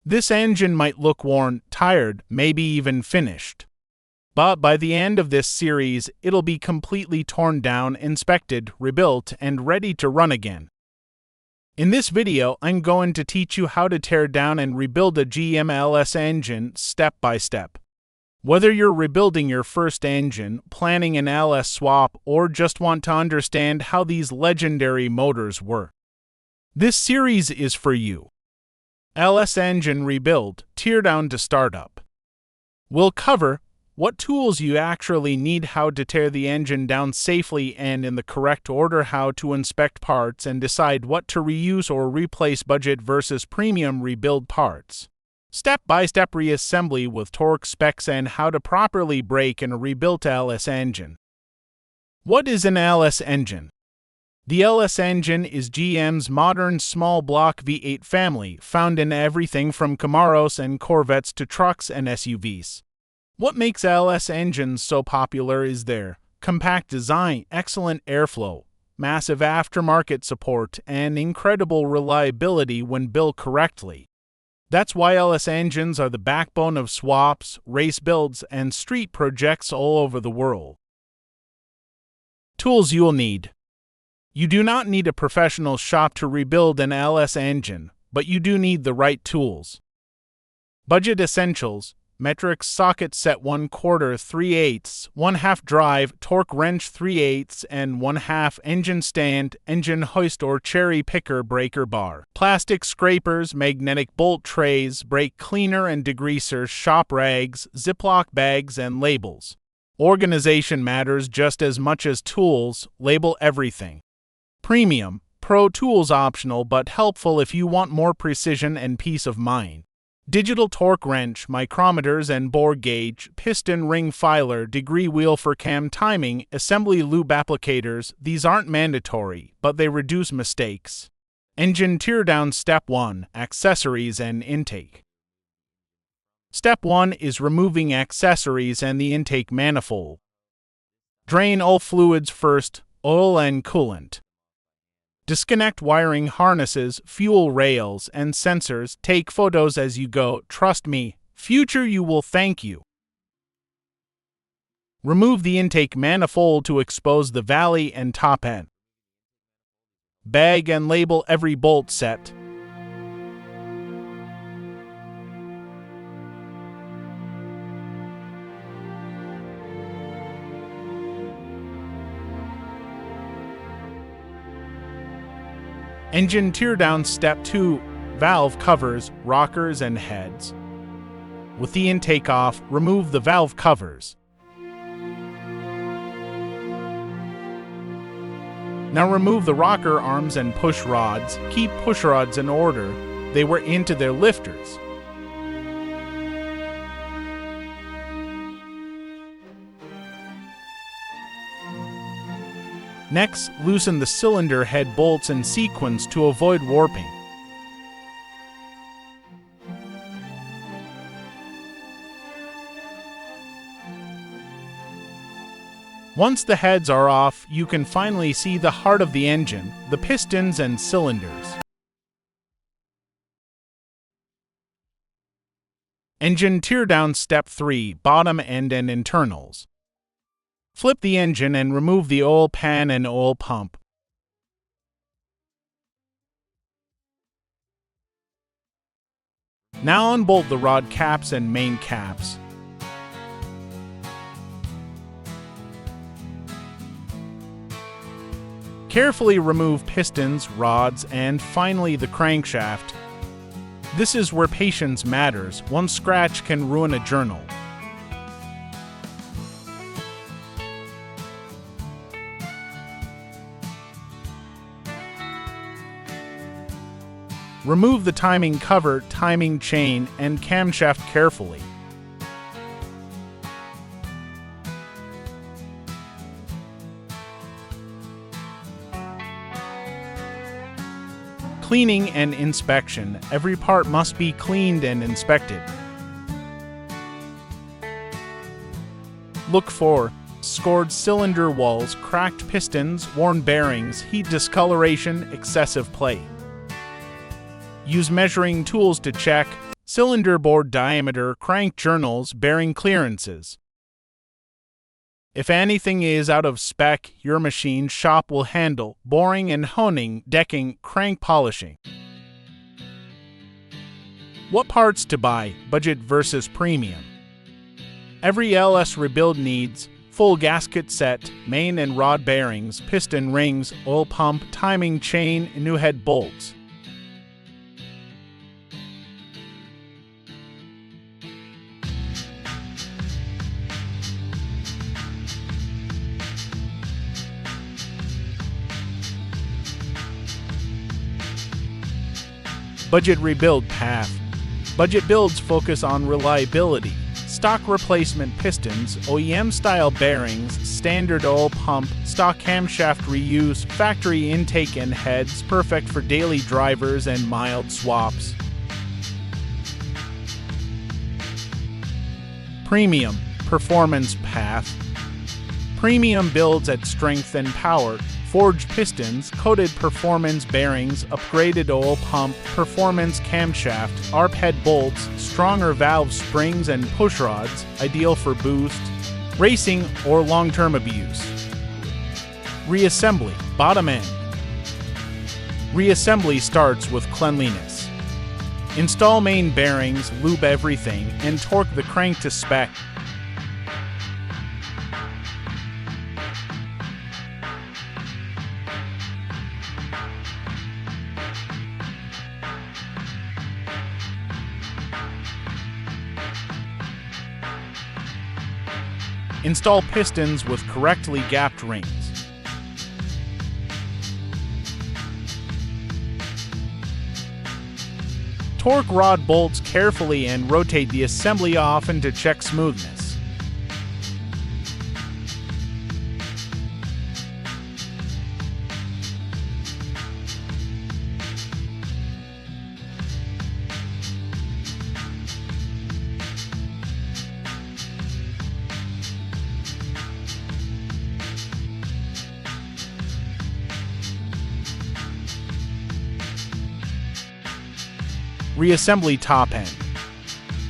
This engine might look worn, tired, maybe even finished. But by the end of this series, it'll be completely torn down, inspected, rebuilt, and ready to run again. In this video, I'm going to teach you how to tear down and rebuild a GM LS engine step by step. Whether you're rebuilding your first engine, planning an LS swap, or just want to understand how these legendary motors work, this series is for you. LS engine rebuild, teardown to startup. We'll cover what tools you actually need, how to tear the engine down safely and in the correct order, how to inspect parts and decide what to reuse or replace, budget versus premium rebuild parts, step-by-step reassembly with torque specs, and how to properly break in a rebuilt LS engine. What is an LS engine? The LS engine is GM's modern small block V8 family, found in everything from Camaros and Corvettes to trucks and SUVs. What makes LS engines so popular is their compact design, excellent airflow, massive aftermarket support, and incredible reliability when built correctly. That's why LS engines are the backbone of swaps, race builds, and street projects all over the world. Tools you'll need. You do not need a professional shop to rebuild an LS engine, but you do need the right tools. Budget essentials: metric socket set 1/4 3/8, 1/2 drive, torque wrench 3/8 and 1/2, engine stand, engine hoist or cherry picker breaker bar, plastic scrapers, magnetic bolt trays, brake cleaner and degreaser, shop rags, Ziploc bags, and labels. Organization matters just as much as tools. Label everything. Premium, pro tools optional but helpful if you want more precision and peace of mind. Digital torque wrench, micrometers and bore gauge, piston ring filer, degree wheel for cam timing, assembly lube applicators. These aren't mandatory, but they reduce mistakes. Engine teardown. Step 1. Accessories and intake. Step 1 is removing accessories and the intake manifold. Drain all fluids first, oil and coolant. Disconnect wiring harnesses, fuel rails, and sensors. Take photos as you go. Trust me, future you will thank you. Remove the intake manifold to expose the valley and top end. Bag and label every bolt set. Engine teardown. Step 2. Valve covers, rockers, and heads. With the intake off, remove the valve covers. Now remove the rocker arms and push rods. Keep push rods in order. They were into their lifters. Next, loosen the cylinder head bolts in sequence to avoid warping. Once the heads are off, you can finally see the heart of the engine, the pistons and cylinders. Engine teardown. Step 3. Bottom end and internals. Flip the engine and remove the oil pan and oil pump. Now unbolt the rod caps and main caps. Carefully remove pistons, rods, and finally the crankshaft. This is where patience matters. One scratch can ruin a journal. Remove the timing cover, timing chain, and camshaft carefully. Cleaning and inspection. Every part must be cleaned and inspected. Look for scored cylinder walls, cracked pistons, worn bearings, heat discoloration, excessive play. Use measuring tools to check. cylinder bore diameter, crank journals, bearing clearances. If anything is out of spec, your machine shop will handle boring and honing, decking, crank polishing. What parts to buy, budget versus premium? Every LS rebuild needs full gasket set, main and rod bearings, piston rings, oil pump, timing chain, and new head bolts. Budget rebuild path. Budget builds focus on reliability. Stock replacement pistons, OEM-style bearings, standard oil pump, stock camshaft reuse, factory intake and heads, perfect for daily drivers and mild swaps. Premium performance path. Premium builds at strength and power. Forged pistons, coated performance bearings, upgraded oil pump, performance camshaft, ARP head bolts, stronger valve springs and push rods, ideal for boost, racing, or long-term abuse. Reassembly, bottom end. Reassembly starts with cleanliness. Install main bearings, lube everything, and torque the crank to spec. Install pistons with correctly gapped rings. Torque rod bolts carefully and rotate the assembly often to check smoothness. Reassembly top end.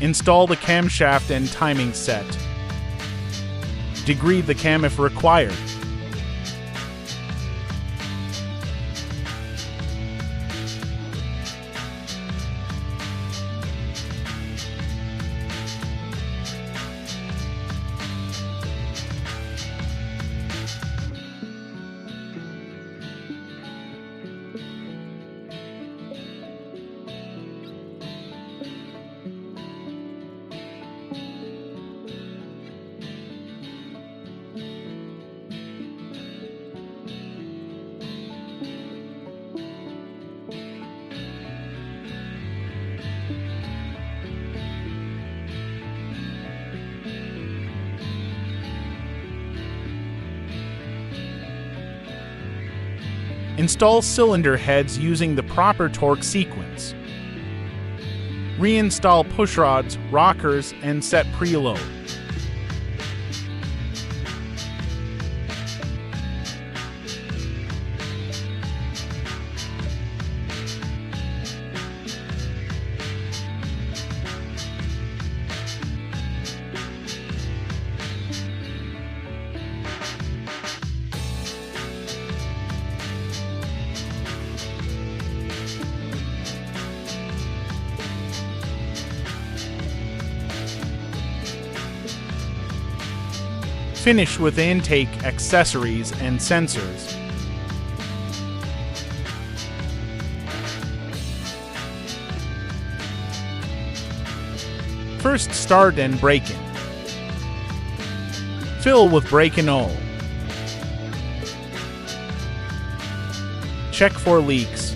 Install the camshaft and timing set. Degrade the cam if required. Install cylinder heads using the proper torque sequence. Reinstall push rods, rockers, and set preload. Finish with intake, accessories, and sensors. First, start and break-in. Fill with break-in oil. Check for leaks.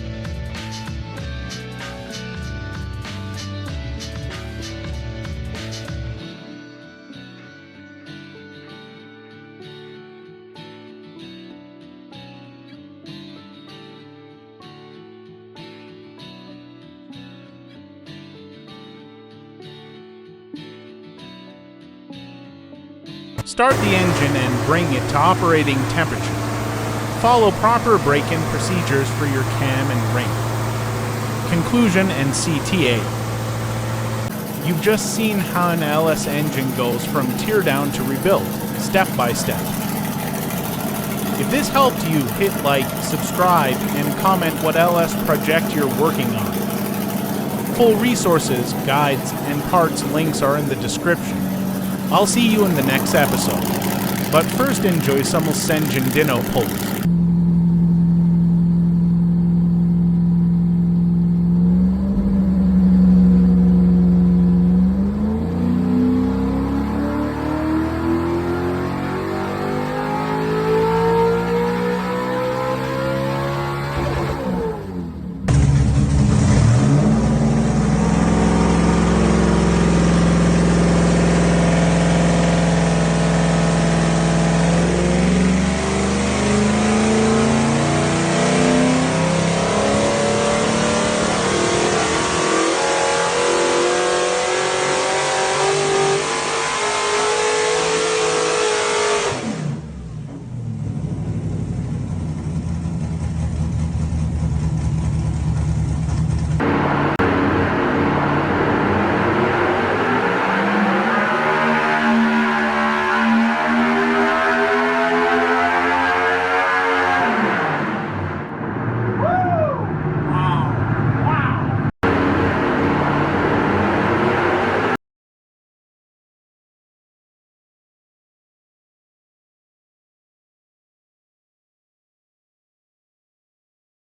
Start the engine and bring it to operating temperature. Follow proper break-in procedures for your cam and ring. Conclusion and CTA. You've just seen how an LS engine goes from teardown to rebuild, step by step. If this helped you, hit like, subscribe, and comment what LS project you're working on. Full resources, guides, and parts links are in the description. I'll see you in the next episode. But first enjoy some Senjin Dino pulls.